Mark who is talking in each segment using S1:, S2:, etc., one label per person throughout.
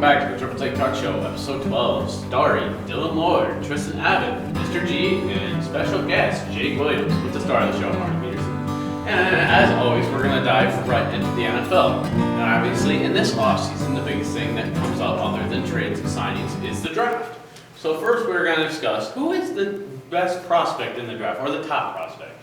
S1: back to the Triple Take Talk Show, episode 12, starring Dylan Lord, Tristan Abbott, Mr. G, and special guest Jake Williams with the star of the show, Mark Peterson. And as always, we're going to dive right into the NFL. Now, obviously, in this offseason, the biggest thing that comes up other than trades and signings is the draft. So first, we're going to discuss who is the best prospect in the draft, or the top prospect.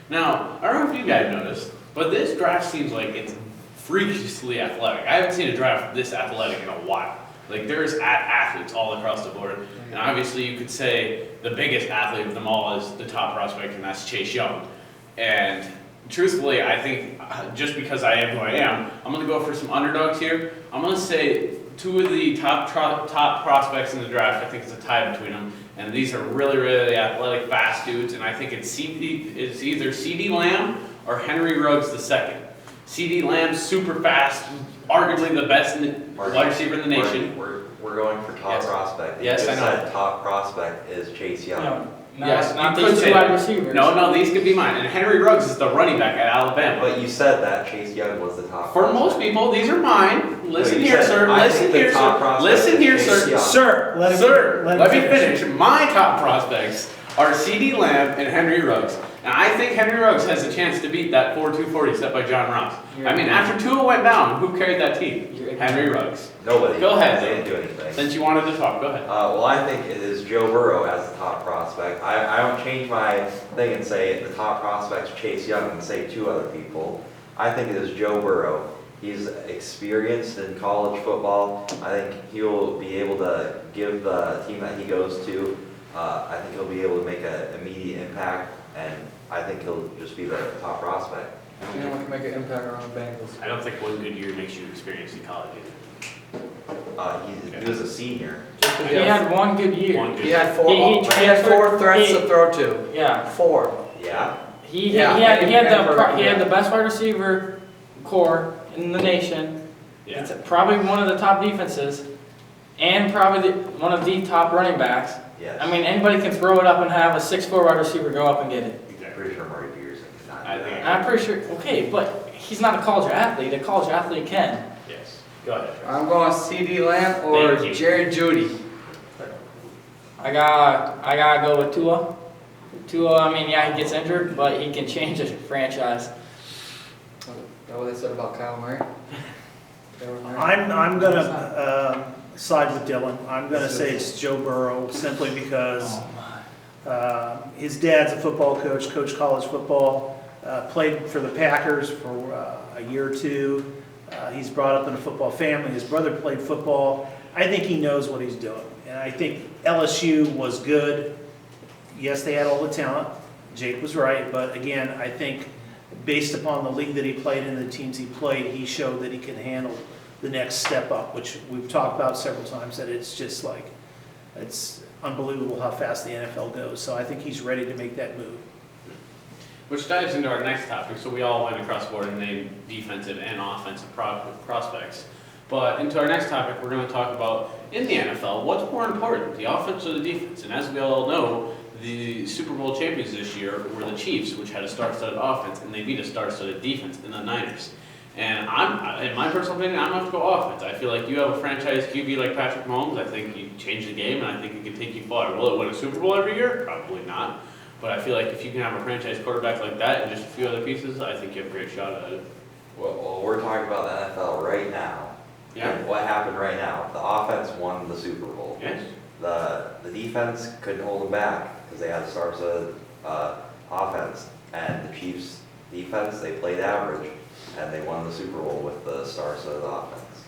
S1: Now, I don't know if you guys noticed, but this draft seems like it's freakishly athletic. I haven't seen a draft this athletic in a while. Like, there's athletes all across the board. And obviously, you could say the biggest athlete of them all is the top prospect, and that's Chase Young. And truthfully, I think just because I am who I am, I'm going to go for some underdogs here. I'm going to say two of the top prospects in the draft. I think it's a tie between them. And these are really, really athletic, fast dudes. And I think it's either CeeDee Lamb or Henry Ruggs II. CeeDee Lamb's super fast, arguably the best wide receiver in the nation.
S2: We're going for top prospect.
S1: Yes, I know.
S2: Said top prospect is Chase Young.
S1: Yes,
S3: not these two wide receivers.
S1: No, these could be mine. And Henry Ruggs is the running back at Alabama.
S2: But you said that Chase Young was the top
S1: For
S2: prospect.
S1: most people, these are mine. Listen
S2: No,
S1: here,
S2: said,
S1: sir.
S2: I
S1: Listen
S2: think the
S1: here,
S2: top
S1: sir.
S2: prospect
S1: Listen here,
S2: is Chase
S1: sir.
S2: Young.
S1: Sir, let me finish. My top prospects are CeeDee Lamb and Henry Ruggs. And I think Henry Ruggs has a chance to beat that 4.240 set by John Ross. I mean, after Tua went down, who carried that team? Henry Ruggs.
S2: Nobody.
S1: Go ahead.
S2: They didn't do anything.
S1: Since you wanted to talk, go ahead.
S2: Well, I think it is Joe Burrow as the top prospect. I don't change my thing and say the top prospect's Chase Young and say two other people. I think it is Joe Burrow. He's experienced in college football. I think he'll be able to give the team that he goes to, I think he'll be able to make an immediate impact, and I think he'll just be the top prospect.
S3: Anyone can make an impact around the Bengals.
S1: I don't think one good year makes you experience in college either.
S2: He was a senior.
S3: He had one good year.
S1: One good
S4: He had
S1: year.
S4: four.
S3: He
S4: He had four threats to throw to.
S3: Yeah.
S4: 4.
S2: Yeah.
S3: He
S4: Yeah,
S3: had the best wide receiver core in the nation.
S1: Yeah.
S3: It's probably one of the top defenses, and probably one of the top running backs.
S2: Yes.
S3: I mean, anybody can throw it up and have a 6'4" wide receiver go up and get it.
S2: I'm pretty sure Marty Peterson did not
S1: I
S2: do
S1: think
S2: that.
S3: I'm pretty sure. Okay, but he's not a college athlete. A college athlete can.
S1: Yes. Go ahead.
S4: I'm going CeeDee Lamb or
S1: Thank you.
S4: Jerry Judy.
S3: I gotta go with Tua. Tua, I mean, yeah, he gets injured, but he can change a franchise.
S4: Is that what they said about Kyle Murray?
S5: I'm gonna side with Dylan. I'm gonna say it's Joe Burrow simply because
S3: Oh my.
S5: his dad's a football coach, coached college football, played for the Packers for a year or two. He's brought up in a football family. His brother played football. I think he knows what he's doing. And I think LSU was good. Yes, they had all the talent. Jake was right. But again, I think based upon the league that he played in, the teams he played, he showed that he can handle the next step up, which we've talked about several times, that it's just like, it's unbelievable how fast the NFL goes. So I think he's ready to make that move.
S1: Which dives into our next topic. So we all went across the board and named defensive and offensive prospects. But into our next topic, we're going to talk about, in the NFL, what's more important, the offense or the defense? And as we all know, the Super Bowl champions this year were the Chiefs, which had a star-studded offense, and they beat a star-studded defense in the Niners. And in my personal opinion, I'm going to have to go offense. I feel like you have a franchise QB like Patrick Mahomes. I think you change the game, and I think it can take you far. Will it win a Super Bowl every year? Probably not. But I feel like if you can have a franchise quarterback like that and just a few other pieces, I think you have a great shot at it.
S2: Well, we're talking about the NFL right now.
S1: Yeah.
S2: And what happened right now? The offense won the Super Bowl.
S1: Yes.
S2: The defense couldn't hold them back because they had the stars of offense, and the Chiefs' defense, they played average, and they won the Super Bowl with the stars of the offense.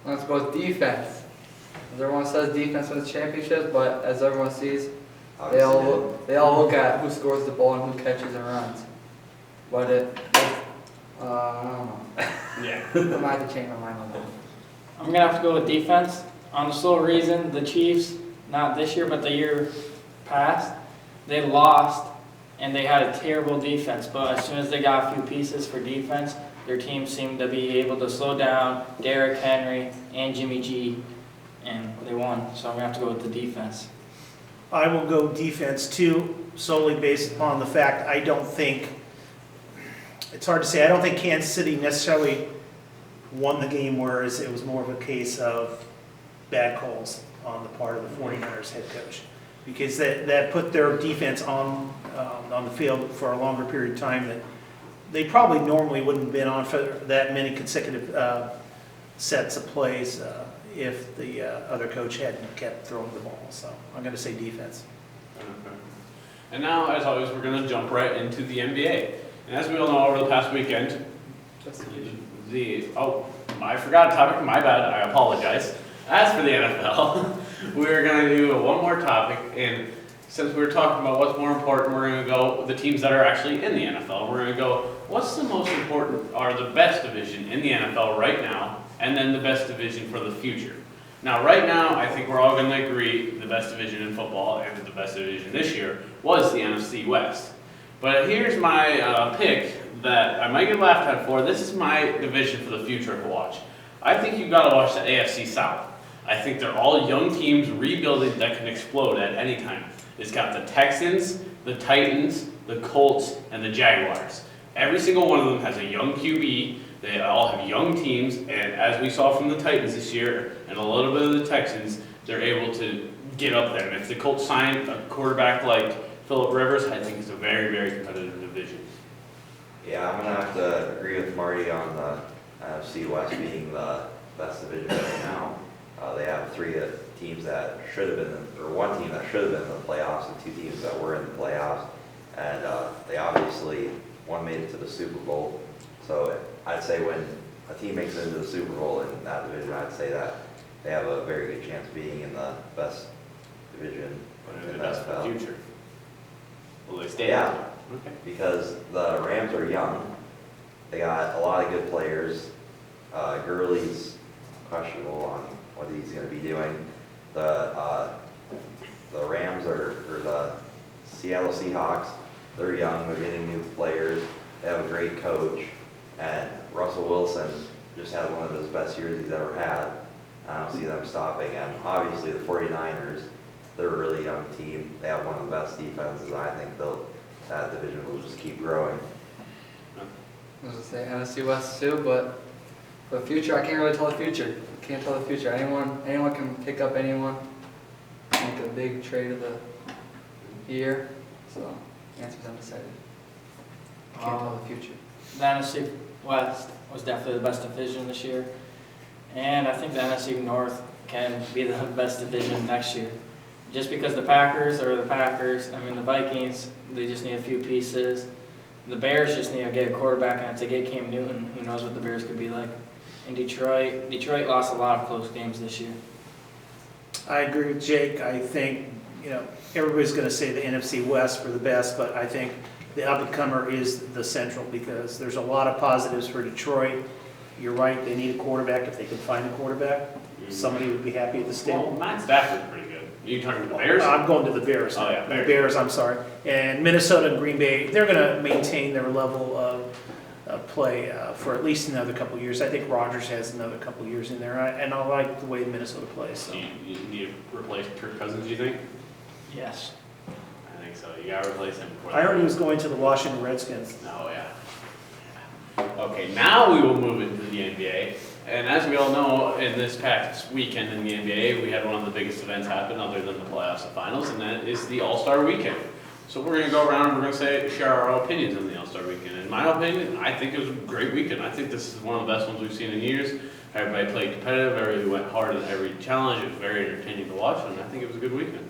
S4: Let's go with defense. As everyone says, defense wins championships, but as everyone sees, they all look at who scores the ball and who catches and runs. But I don't know.
S1: Yeah.
S4: I might have to change my mind on that.
S3: I'm gonna have to go with defense. On the sole reason the Chiefs, not this year, but the year past, they lost and they had a terrible defense. But as soon as they got a few pieces for defense, their team seemed to be able to slow down Derrick Henry and Jimmy G, and they won. So I'm gonna have to go with the defense.
S5: I will go defense too, solely based upon the fact I don't think, it's hard to say, I don't think Kansas City necessarily won the game, whereas it was more of a case of bad calls on the part of the 49ers head coach. Because that put their defense on the field for a longer period of time that they probably normally wouldn't have been on for that many consecutive sets of plays if the other coach hadn't kept throwing the ball. So I'm going to say defense.
S1: Okay. And now, as always, we're going to jump right into the NBA. And as we all know, over the past weekend, I forgot a topic, my bad, I apologize. As for the NFL, we're going to do one more topic, and since we were talking about what's more important, we're going to go with the teams that are actually in the NFL. We're going to go, what's the most important, or the best division in the NFL right now, and then the best division for the future. Now, right now, I think we're all going to agree the best division in football and the best division this year was the NFC West. But here's my pick that I might get laughed at for. This is my division for the future to watch. I think you've got to watch the AFC South. I think they're all young teams rebuilding that can explode at any time. It's got the Texans, the Titans, the Colts, and the Jaguars. Every single one of them has a young QB. They all have young teams, and as we saw from the Titans this year, and a little bit of the Texans, they're able to get up there. And if the Colts sign a quarterback like Phillip Rivers, I think it's a very, very competitive division.
S2: Yeah, I'm going to have to agree with Marty on the NFC West being the best division right now. They have three teams that should have been, or one team that should have been in the playoffs and two teams that were in the playoffs. And they obviously, one made it to the Super Bowl. So I'd say when a team makes it into the Super Bowl in that division, I'd say that they have a very good chance of being in the best division
S1: But
S2: in
S1: the
S2: the
S1: best for the
S2: NFL.
S1: future. Will they stay?
S2: Yeah.
S1: Okay.
S2: Because the Rams are young. They got a lot of good players. Gurley's questionable on what he's going to be doing. The Rams or the Seattle Seahawks, they're young. They're getting new players. They have a great coach. And Russell Wilson just had one of his best years he's ever had. I don't see them stopping. And obviously the 49ers, they're a really young team. They have one of the best defenses. I think that division will just keep growing.
S4: I was gonna say NFC West too, but for the future, I can't really tell the future. Can't tell the future. Anyone can pick up anyone, make a big trade of the year. So, answer's undecided. Can't tell the future.
S3: The NFC West was definitely the best division this year. And I think the NFC North can be the best division next year. Just because the Packers are the Packers. I mean, the Vikings, they just need a few pieces. The Bears just need to get a quarterback, and if they get Cam Newton, who knows what the Bears could be like. In Detroit lost a lot of close games this year.
S5: I agree with Jake. I think, everybody's going to say the NFC West for the best, but I think the up-and-comer is the Central because there's a lot of positives for Detroit. You're right, they need a quarterback if they can find a quarterback. Somebody would be happy at the
S1: Well,
S5: stable.
S1: Matt Stafford's pretty good. Are you talking about the Bears?
S5: I'm going to the Bears.
S1: Oh, yeah,
S5: The
S1: Bears.
S5: Bears, I'm sorry. And Minnesota and Green Bay, they're going to maintain their level of play for at least another couple of years. I think Rodgers has another couple of years in there, and I like the way Minnesota plays. So.
S1: You need to replace Kirk Cousins, you think?
S3: Yes.
S1: I think so. You gotta replace him before.
S5: I heard he was going to the Washington Redskins.
S1: Oh, yeah. Okay, now we will move into the NBA. And as we all know, in this past weekend in the NBA, we had one of the biggest events happen other than the playoffs and finals, and that is the All-Star Weekend. So we're going to go around and we're going to share our opinions on the All-Star Weekend. In my opinion, I think it was a great weekend. I think this is one of the best ones we've seen in years. Everybody played competitive, everybody went hard at every challenge. It was very entertaining to watch, and I think it was a good weekend.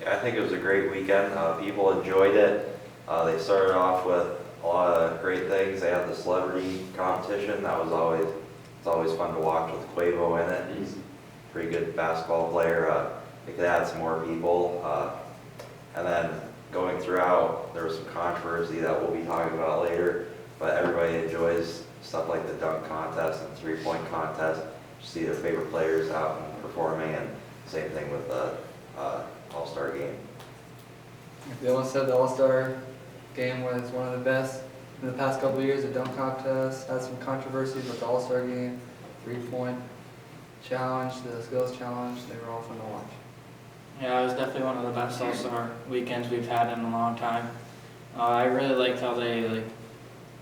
S2: Yeah, I think it was a great weekend. People enjoyed it. They started off with a lot of great things. They had the celebrity competition. It's always fun to watch with Quavo in it. He's a pretty good basketball player. They could add some more people. And then going throughout, there was some controversy that we'll be talking about later, but everybody enjoys stuff like the dunk contest and three-point contest. You see their favorite players out and performing, and same thing with the All-Star game.
S4: If they once said the All-Star game was one of the best in the past couple of years, the dunk contest had some controversies, but the All-Star game, three-point challenge, the skills challenge, they were all fun to watch.
S3: Yeah, it was definitely one of the best All-Star weekends we've had in a long time. I really liked how they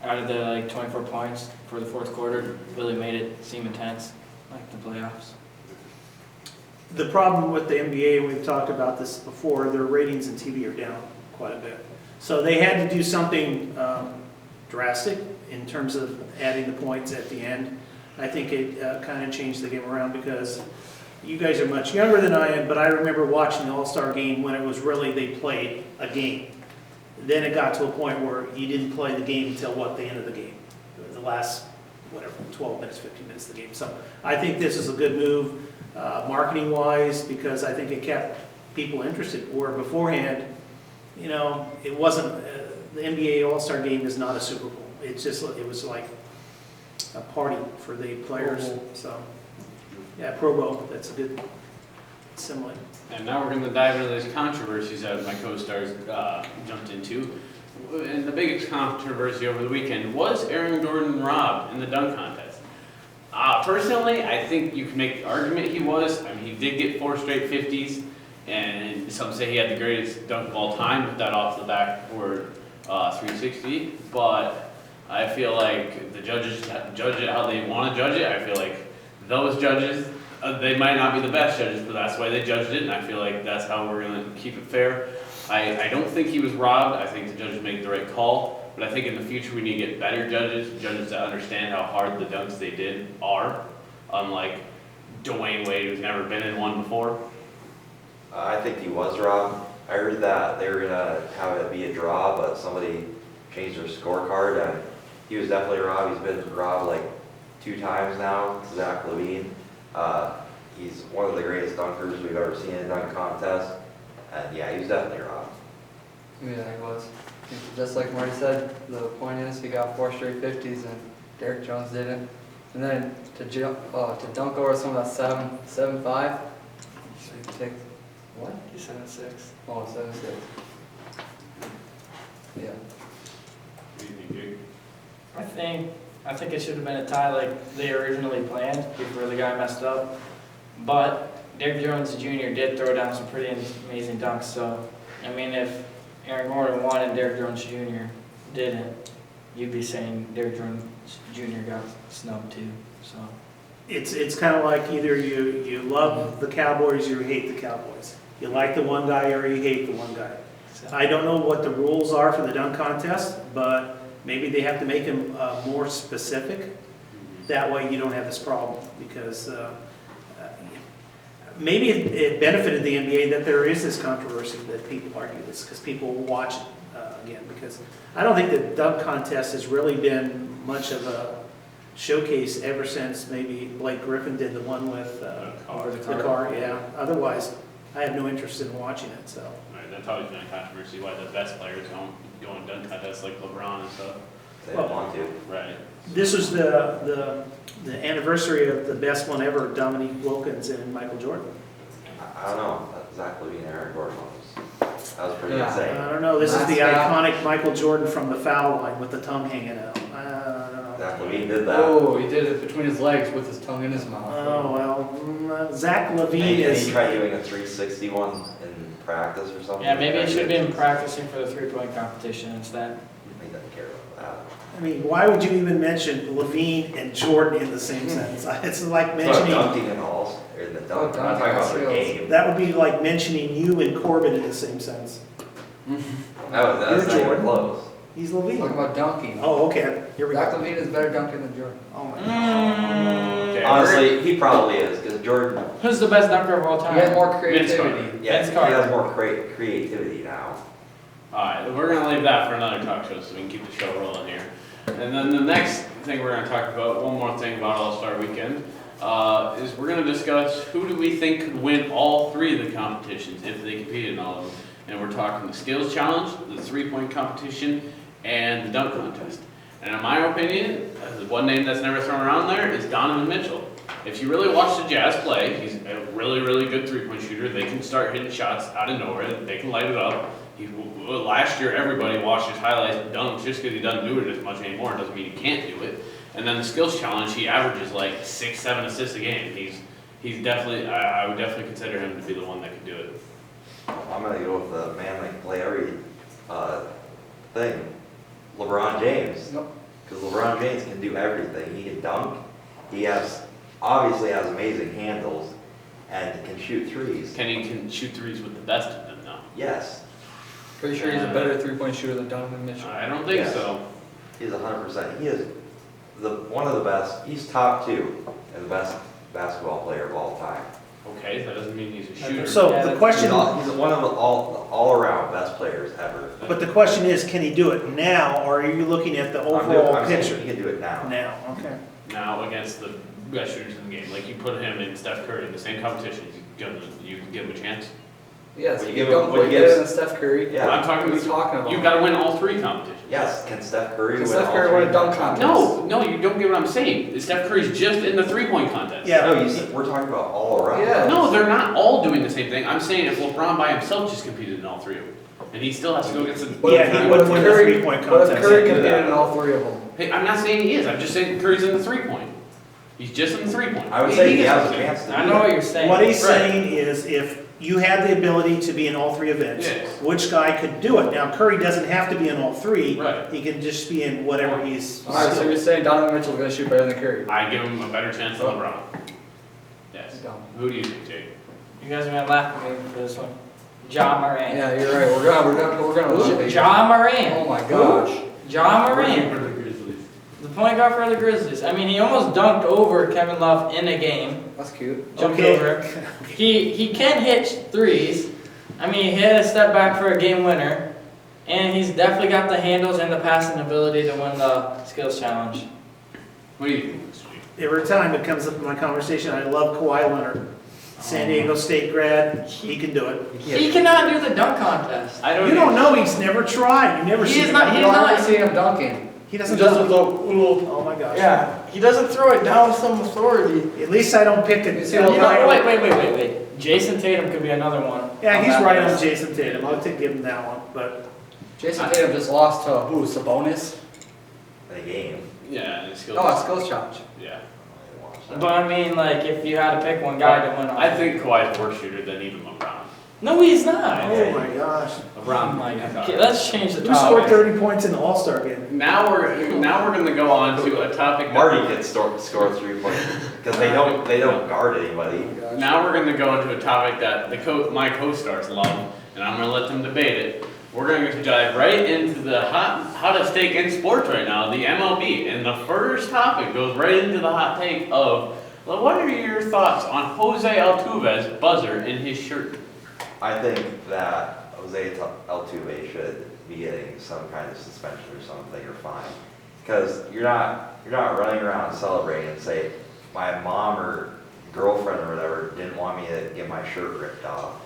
S3: added the like 24 points for the fourth quarter, really made it seem intense, like the playoffs.
S5: The problem with the NBA, we've talked about this before, their ratings in TV are down quite a bit. So they had to do something drastic in terms of adding the points at the end. I think it kind of changed the game around because you guys are much younger than I am, but I remember watching the All-Star game when it was really, they played a game. Then it got to a point where you didn't play the game until the end of the game, the last, 12 minutes, 15 minutes of the game. So I think this is a good move, marketing-wise, because I think it kept people interested. Where beforehand, it wasn't, the NBA All-Star game is not a Super Bowl. It's just, it was like a party for the players, so. Yeah, Pro Bowl, that's a good simile.
S1: And now we're going to dive into these controversies that my co-stars jumped into. And the biggest controversy over the weekend was Aaron Gordon robbed in the dunk contest. Personally, I think you can make the argument he was. I mean, he did get 4 straight 50s, and some say he had the greatest dunk of all time with that off the backboard 360. But I feel like the judges judge it how they want to judge it. I feel like those judges, they might not be the best judges, but that's why they judged it, and I feel like that's how we're going to keep it fair. I don't think he was robbed. I think the judges made the right call, but I think in the future we need to get better judges that understand how hard the dunks they did are, unlike Dwayne Wade, who's never been in one before.
S2: I think he was robbed. I heard that they were gonna have it be a draw, but somebody changed their scorecard, and he was definitely robbed. He's been robbed like 2 times now, Zach LaVine. He's one of the greatest dunkers we've ever seen in a dunk contest, and yeah, he was definitely robbed.
S4: Yeah, he was. Just like Marty said, the point is he got 4 straight 50s and Derek Jones didn't. And then to dunk over someone that's 7'5", so you take, what?
S3: He's 7'6".
S4: Oh, 7'6". Yeah.
S1: What do you think, Jake?
S3: I think it should have been a tie like they originally planned before the guy messed up. But Derek Jones Jr. did throw down some pretty amazing dunks. So, I mean, if Aaron Gordon won and Derek Jones Jr. didn't, you'd be saying Derek Jones Jr. got snubbed too. So,
S5: It's kind of like either you love the Cowboys or you hate the Cowboys. You like the one guy or you hate the one guy. I don't know what the rules are for the dunk contest, but maybe they have to make them more specific. That way you don't have this problem, because maybe it benefited the NBA that there is this controversy that people argue this, because people will watch it again. Because I don't think the dunk contest has really been much of a showcase ever since maybe Blake Griffin did the one with the car. Yeah. Otherwise, I have no interest in watching it. So.
S1: Right, that's always been a controversy why the best players don't go on dunk contests like LeBron and stuff.
S2: They don't want to.
S1: Right.
S5: This was the anniversary of the best one ever, Dominique Wilkins and Michael Jordan.
S2: I don't know. Zach LaVine and Aaron Gordon that was pretty
S4: Yeah.
S2: insane.
S5: I don't know, this is the
S4: That's
S5: iconic Michael Jordan from the foul line with the tongue hanging out. I don't know.
S2: Zach LaVine did that.
S4: Oh, he did it between his legs with his tongue in his mouth.
S5: Oh, well, Zach LaVine
S2: And he
S5: is,
S2: tried doing a 360 one in practice or something.
S3: yeah, maybe he should have been practicing for the 3-point competition instead.
S2: He doesn't care about
S5: I mean, why would you even mention LaVine and Jordan in the same sentence? It's like
S2: that. But
S5: mentioning,
S2: dunking and all, or in the dunk,
S4: Oh,
S2: I'm not talking about the
S4: dunking,
S2: game.
S5: that would be like mentioning you and Corbin in the same sentence.
S2: That's not
S5: You're
S2: even
S5: Jordan.
S2: close.
S5: He's
S4: Talking
S5: LaVine.
S4: about dunking.
S5: Oh, okay, here we
S4: Zach
S5: go.
S4: LaVine is better dunking than Jordan.
S5: Oh my God.
S1: Okay,
S2: Honestly, he probably is, because Jordan,
S3: Who's the best dunker of all
S4: He has
S3: time?
S4: more
S1: Vince
S4: creativity.
S2: yeah,
S3: Vince
S2: he
S3: Carter.
S2: has more creativity now.
S1: Alright, we're going to leave that for another talk show so we can keep the show rolling here. And then the next thing we're going to talk about, one more thing about All-Star Weekend, is we're going to discuss who do we think could win all 3 of the competitions if they competed in all of them. And we're talking the skills challenge, the 3-point competition, and the dunk contest. And in my opinion, the one name that's never thrown around there is Donovan Mitchell. If you really watch the Jazz play, he's a really, really good 3-point shooter. They can start hitting shots out of nowhere. They can light it up. Last year, everybody watched his highlights and dunks. Just because he doesn't do it as much anymore doesn't mean he can't do it. And then the skills challenge, he averages like 6-7 assists a game. He's definitely, I would definitely consider him to be the one that could do it.
S2: I'm gonna go with the man that can play every thing, LeBron James.
S4: Nope.
S2: Because LeBron James can do everything. He can dunk. He obviously has amazing handles and can shoot threes.
S1: Can shoot threes with the best of them now.
S2: Yes,
S4: Pretty sure he's a better three-point shooter than Donovan Mitchell.
S1: I don't think
S2: Yes.
S1: so.
S2: he's 100%. He is one of the best. He's top 2 and the best basketball player of all time.
S1: Okay, that doesn't mean he's a shooter.
S5: So
S3: Yeah,
S5: the
S3: that's-
S5: question,
S2: He's one of the all-around best players ever.
S5: but the question is, can he do it now, or are you looking at the overall
S2: I'm saying
S5: picture?
S2: he can do it now.
S5: Now, okay.
S1: Now against the best shooters in the game, like you put him and Steph Curry in the same competition, you can give him a chance.
S4: Yes,
S2: When
S4: he
S2: you
S4: can
S2: give him-
S4: dunk
S2: when
S4: way
S2: you
S4: better
S2: give-
S4: than Steph Curry.
S2: Yeah.
S1: I'm talking.
S4: What are you talking about?
S1: You've got to win all 3 competitions.
S2: Yes, can Steph Curry
S4: Can
S2: win
S4: Steph
S2: all
S4: Curry
S2: three?
S4: win a dunk contest?
S1: No, you don't get what I'm saying. Steph Curry's just in the 3-point contest.
S5: Yeah.
S2: No, we're talking about all around.
S4: Yeah.
S1: No, they're not all doing the same thing. I'm saying if LeBron by himself just competed in all 3 of them, and he still has to go against the.
S4: But
S5: Yeah,
S4: if-
S5: he
S4: but
S5: wouldn't
S4: if
S5: win the
S4: Curry-
S5: three-point
S4: But if
S5: contest.
S4: Curry
S2: He can do
S4: competed
S2: that.
S4: in all 3 of them.
S1: Hey, I'm not saying he is. I'm just saying Curry's in the 3-point. He's just in the 3-point.
S2: I would say he
S1: gets
S2: has a
S1: it.
S2: chance to do
S3: I know what
S2: that.
S3: you're saying.
S5: What he's
S1: Right.
S5: saying is, if you had the ability to be in all 3 events,
S1: Yes.
S5: which guy could do it? Now, Curry doesn't have to be in all 3.
S1: Right.
S5: He can just be in whatever he's.
S4: Alright, so you're saying Donovan Mitchell's gonna shoot better than Curry?
S1: I give him a better chance than LeBron. Yes.
S4: Dumb.
S1: Who do you think, Jake?
S3: You guys are gonna laugh at me for this one. John Moran.
S4: Yeah, you're right. We're gonna love it.
S3: John Moran.
S4: Oh my gosh.
S3: John Moran. The point guard for the Grizzlies. I mean, he almost dunked over Kevin Love in a game.
S4: That's cute.
S3: Jumped
S5: Okay.
S3: over him. He can hit threes. I mean, he hit a step back for a game winner. And he's definitely got the handles and the passing ability to win the skills challenge.
S1: What do you think, Mr. G?
S5: Every time it comes up in my conversation, I love Kawhi Leonard. San Diego State grad, he can do it.
S3: He cannot do the dunk contest.
S1: I don't.
S5: You don't know, he's never tried. You never
S3: He
S5: seen
S3: is
S5: him.
S3: not-
S4: You don't ever see him dunking.
S5: He doesn't.
S3: He does with the little.
S5: Oh my gosh.
S3: Yeah, he doesn't throw it down with some authority.
S5: At least I don't pick it.
S4: You see
S3: You
S4: what-
S3: know, wait. Jason Tatum could be another one.
S5: Yeah, he's
S3: that
S5: right on
S3: list.
S5: Jason Tatum. I'll give him that one, but
S4: Jason Tatum just lost to who? Sabonis?
S2: In a game.
S1: Yeah, and skills.
S4: No, it's skills challenge.
S1: Yeah.
S3: But I mean, like, if you had to pick one guy to win on.
S1: I think Kawhi's a worse shooter than even LeBron.
S3: No, he's not.
S5: oh my gosh.
S1: LeBron.
S3: Oh my God. Okay, let's change the
S5: Who scored
S3: topic.
S5: 30 points in the All-Star game?
S1: Now we're going to go on to a topic. that-
S2: Marty can score 3-pointers because they don't guard anybody.
S1: Now we're going to go into a topic that my co-stars love, and I'm going to let them debate it. We're going to dive right into the hottest take in sports right now, the MLB. And the first topic goes right into the hot take of, well, what are your thoughts on Jose Altuve's buzzer in his shirt?
S2: I think that Jose Altuve should be getting some kind of suspension or something or fine. Because you're not running around celebrating and say, my mom or girlfriend or whatever didn't want me to get my shirt ripped off.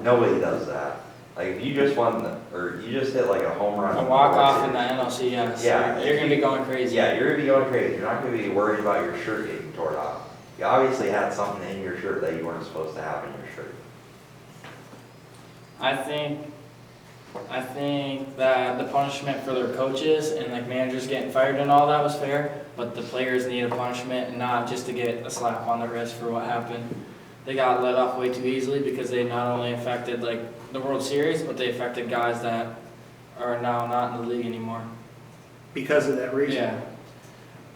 S2: Nobody does that. Like if you just you just hit like a home run.
S3: A walk off in the NLCS.
S2: Yeah.
S3: You're going to be going crazy.
S2: Yeah, you're gonna be going crazy. You're not gonna be worried about your shirt getting torn off. You obviously had something in your shirt that you weren't supposed to have in your shirt.
S3: I think that the punishment for their coaches and like managers getting fired and all that was fair, but the players need a punishment and not just to get a slap on the wrist for what happened. They got let off way too easily because they not only affected like the World Series, but they affected guys that are now not in the league anymore.
S5: Because of that reason.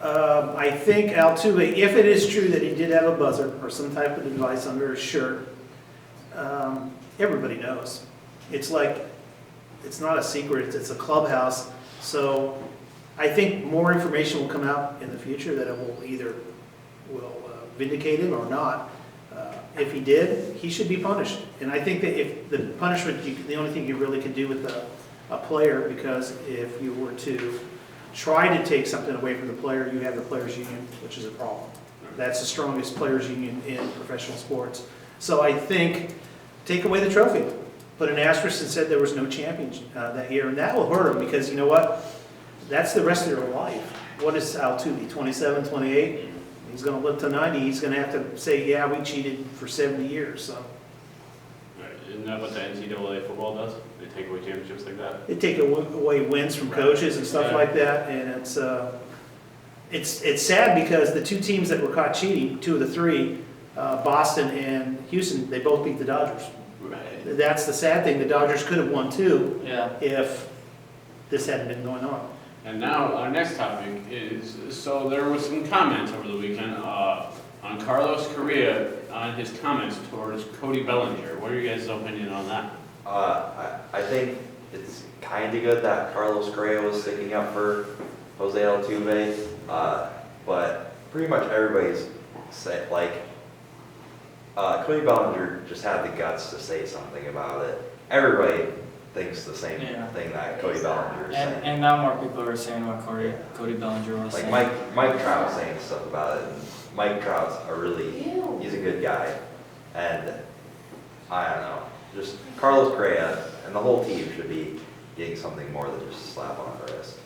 S3: Yeah.
S5: I think Altuve, if it is true that he did have a buzzer or some type of device under his shirt, everybody knows. It's like, it's not a secret, it's a clubhouse. So I think more information will come out in the future that it will either vindicate him or not. If he did, he should be punished. And I think that if the punishment, the only thing you really can do with a player, because if you were to try to take something away from the player, you have the players union, which is a problem. That's the strongest players union in professional sports. So I think, take away the trophy. Put an asterisk and said there was no champion that year, and that will hurt them because you know what? That's the rest of their life. What is Altuve, 27, 28? He's going to live to 90. He's going to have to say, yeah, we cheated for 70 years. So
S1: Right. Isn't that what the NCAA football does? They take away championships like that?
S5: they take away wins from coaches and stuff
S1: Yeah.
S5: like that, and it's sad because the 2 teams that were caught cheating, 2 of the 3, Boston and Houston, they both beat the Dodgers.
S1: Right.
S5: That's the sad thing. The Dodgers could have won too
S3: Yeah.
S5: if this hadn't been going on.
S1: And now our next topic is, so there was some comments over the weekend on Carlos Correa on his comments towards Cody Bellinger. What are you guys' opinion on that?
S2: I think it's kind of good that Carlos Correa was sticking up for Jose Altuve, but pretty much everybody's say, like, Cody Bellinger just had the guts to say something about it. Everybody thinks the same
S3: Yeah.
S2: thing that Cody Bellinger is saying.
S3: And now more people are saying what Cody Bellinger was
S2: Like
S3: saying.
S2: Mike Trout's saying stuff about it, and Mike Trout's he's a good guy, and I don't know, just Carlos Correa and the whole team should be getting something more than just a slap on the wrist.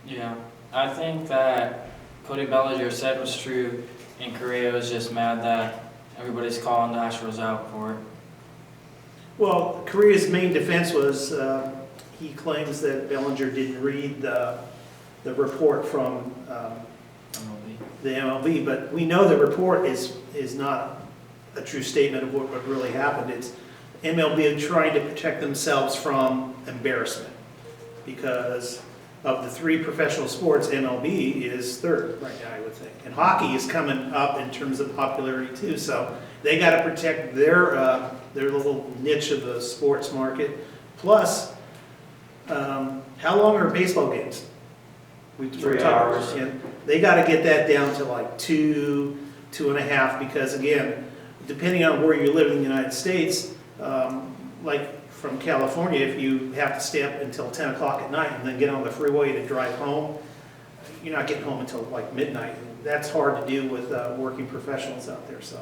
S3: Yeah, I think that Cody Bellinger said was true, and Correa was just mad that everybody's calling the Astros out for it.
S5: Well, Correa's main defense was, he claims that Bellinger didn't read the report from
S3: MLB.
S5: the MLB, but we know the report is not a true statement of what really happened. It's MLB trying to protect themselves from embarrassment, because of the three professional sports, MLB is third right now, I would think. And hockey is coming up in terms of popularity too, so they got to protect their little niche of the sports market. Plus, how long are baseball games? We're
S2: 3
S5: talking-
S2: hours.
S5: yeah, they got to get that down to like 2.5, because again, depending on where you live in the United States, like from California, if you have to stay up until 10 o'clock at night and then get on the freeway to drive home, you're not getting home until like midnight. That's hard to do with working professionals out there, so.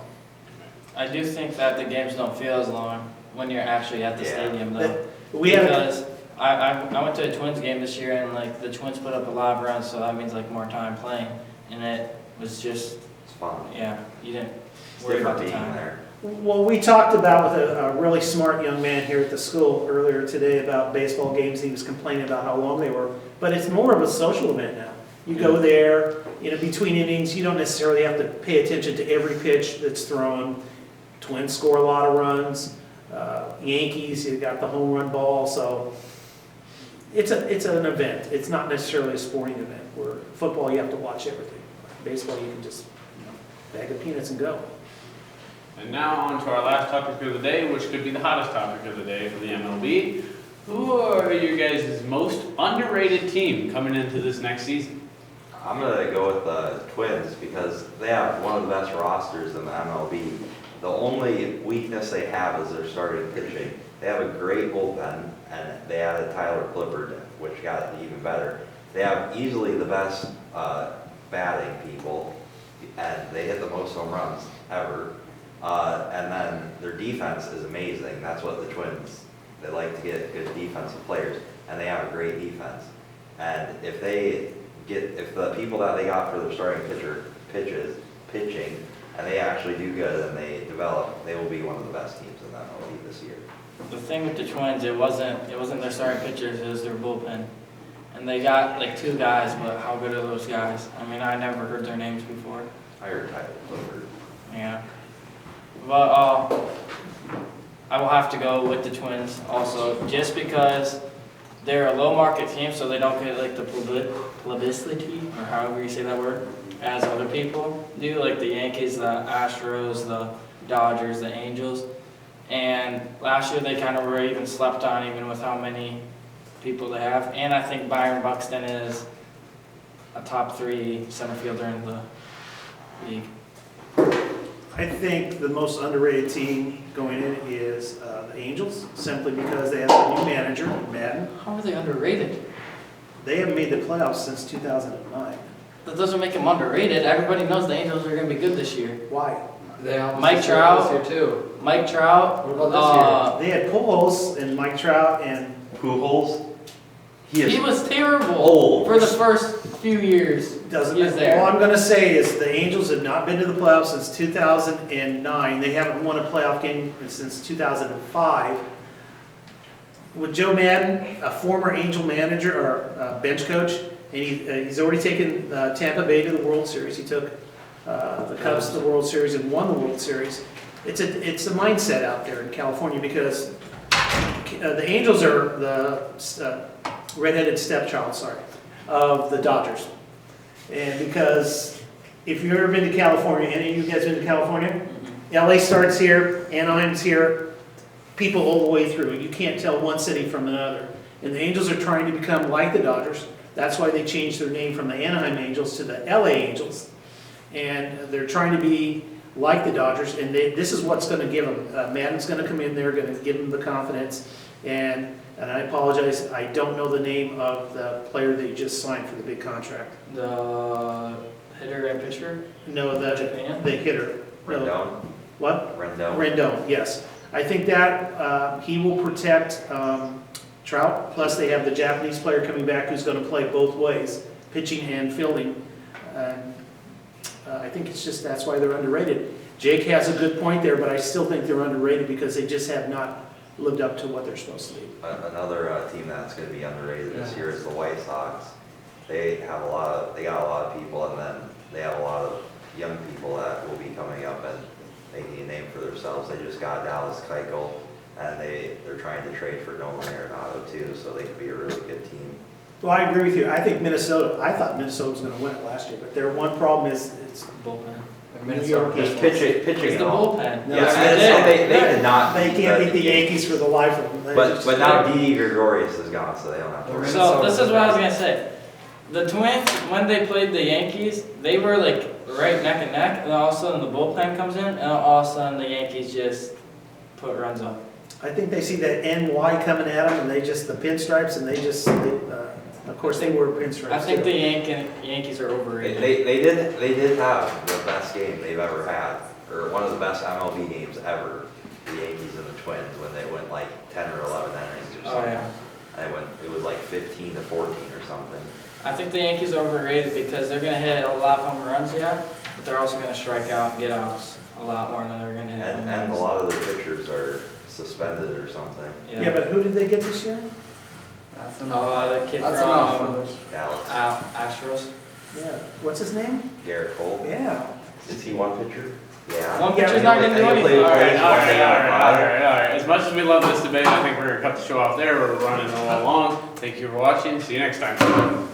S3: I do think that the games don't feel as long when you're actually at the
S2: Yeah.
S3: stadium though.
S5: We have,
S3: Because I went to a Twins game this year, and like the Twins put up a lot of runs, so that means like more time playing. And it was just,
S2: It's fun.
S3: yeah, you didn't
S2: It's
S3: worry about
S2: different
S3: the
S2: being
S3: time.
S2: there.
S5: well, we talked about with a really smart young man here at the school earlier today about baseball games. He was complaining about how long they were, but it's more of a social event now. You go there, between innings, you don't necessarily have to pay attention to every pitch that's thrown. Twins score a lot of runs. Yankees, you got the home run ball, so it's an event. It's not necessarily a sporting event. Where football, you have to watch everything. Baseball, you can just bag of peanuts and go.
S1: And now on to our last topic of the day, which could be the hottest topic of the day for the MLB. Who are you guys' most underrated team coming into this next season?
S2: I'm gonna go with the Twins because they have one of the best rosters in the MLB. The only weakness they have is their starting pitching. They have a great bullpen, and they added Tyler Clippard, which got it even better. They have easily the best batting people, and they hit the most home runs ever. And then their defense is amazing. That's what the Twins, they like to get good defensive players, and they have a great defense. And if the people that they got for their starting pitching, and they actually do good and they develop, they will be one of the best teams in that MLB this year.
S3: The thing with the Twins, it wasn't their starting pitchers, it was their bullpen. And they got like two guys, but how good are those guys? I mean, I never heard their names before.
S2: I heard Tyler Clippard.
S3: Yeah. But I will have to go with the Twins also, just because they're a low market team, so they don't get like the publicity, or however you say that word, as other people do, like the Yankees, the Astros, the Dodgers, the Angels. And last year they kind of were even slept on, even with how many people they have. And I think Byron Buxton is a top 3 center fielder in the league.
S5: I think the most underrated team going in is the Angels, simply because they have a new manager, Madden.
S3: How are they underrated?
S5: They haven't made the playoffs since 2009.
S3: That doesn't make them underrated. Everybody knows the Angels are going to be good this year.
S5: Why?
S4: They almost
S3: Mike
S4: this
S3: Trout.
S4: year too.
S3: Mike Trout.
S4: What about
S5: They had Pujols and Mike Trout and
S2: Pujols,
S3: He was terrible
S2: old.
S3: for the first few years.
S5: doesn't.
S3: He was there.
S5: All I'm going to say is the Angels have not been to the playoffs since 2009. They haven't won a playoff game since 2005. With Joe Madden, a former Angel manager or bench coach, and he's already taken Tampa Bay to the World Series. He took the Cubs to the World Series and won the World Series. It's a mindset out there in California, because the Angels are redheaded stepchild, sorry, of the Dodgers. And because if you've ever been to California, any of you guys been to California? LA starts here, Anaheim's here, people all the way through. You can't tell one city from another. And the Angels are trying to become like the Dodgers. That's why they changed their name from the Anaheim Angels to the LA Angels. And they're trying to be like the Dodgers, and this is what's going to give them. Madden's going to come in there, going to give them the confidence. And I apologize, I don't know the name of the player they just signed for the big contract.
S3: The hitter and pitcher?
S5: No,
S3: Japan?
S5: the hitter. No.
S2: Rendon?
S5: What?
S2: Rendon?
S5: Rendon, yes. I think that he will protect Trout. Plus, they have the Japanese player coming back who's going to play both ways, pitching and fielding. I think it's just that's why they're underrated. Jake has a good point there, but I still think they're underrated because they just have not lived up to what they're supposed to be.
S2: Another team that's going to be underrated this year is the White Sox. They got a lot of people, and then they have a lot of young people that will be coming up and making a name for themselves. They just got Dallas Keuchel, and they're trying to trade for Nolan Arenado too, so they could be a really good team.
S5: Well, I agree with you. I think I thought Minnesota was going to win it last year, but their one problem is it's
S3: Bullpen.
S5: New York.
S2: Just pitching
S3: It's
S2: and
S3: the
S2: all.
S3: bullpen.
S5: No,
S2: Yes,
S5: it's-
S2: Minnesota, they did not.
S5: They can't beat the Yankees for the life of them. They
S2: But
S5: just-
S2: now Didi Gregorius is gone, so they don't have to worry.
S3: So this is what I was gonna say. The Twins, when they played the Yankees, they were like right neck and neck, and then all of a sudden the bullpen comes in, and all of a sudden the Yankees just put runs up.
S5: I think they see that NY coming at them, and the pinstripes, and of course, they were pinstripes.
S3: I think
S5: too.
S3: the Yankees are overrated.
S2: They did have the best game they've ever had, or one of the best MLB games ever. The Yankees and the Twins when they went like 10 or 11 innings or
S3: Oh
S2: something.
S3: yeah.
S2: And it was like 15 to 14 or something.
S3: I think the Yankees are overrated because they're gonna hit a lot of home runs, yeah, but they're also gonna strike out and get outs a lot more than they're gonna hit home
S2: And a
S3: runs.
S2: lot of the pitchers are suspended or something.
S5: Yeah, but who did they get this year?
S4: That's enough.
S3: Oh, the kid
S4: That's
S3: from
S4: enough.
S2: Dallas,
S3: Astros.
S5: Yeah, what's his name?
S2: Garrett Cole.
S5: Yeah.
S2: Is he one pitcher? Yeah.
S3: One pitcher's not gonna do
S2: And he
S3: anything.
S2: played-
S1: Alright. As much as we love this debate, I think we're gonna cut the show off there. We're running a little long. Thank you for watching. See you next time.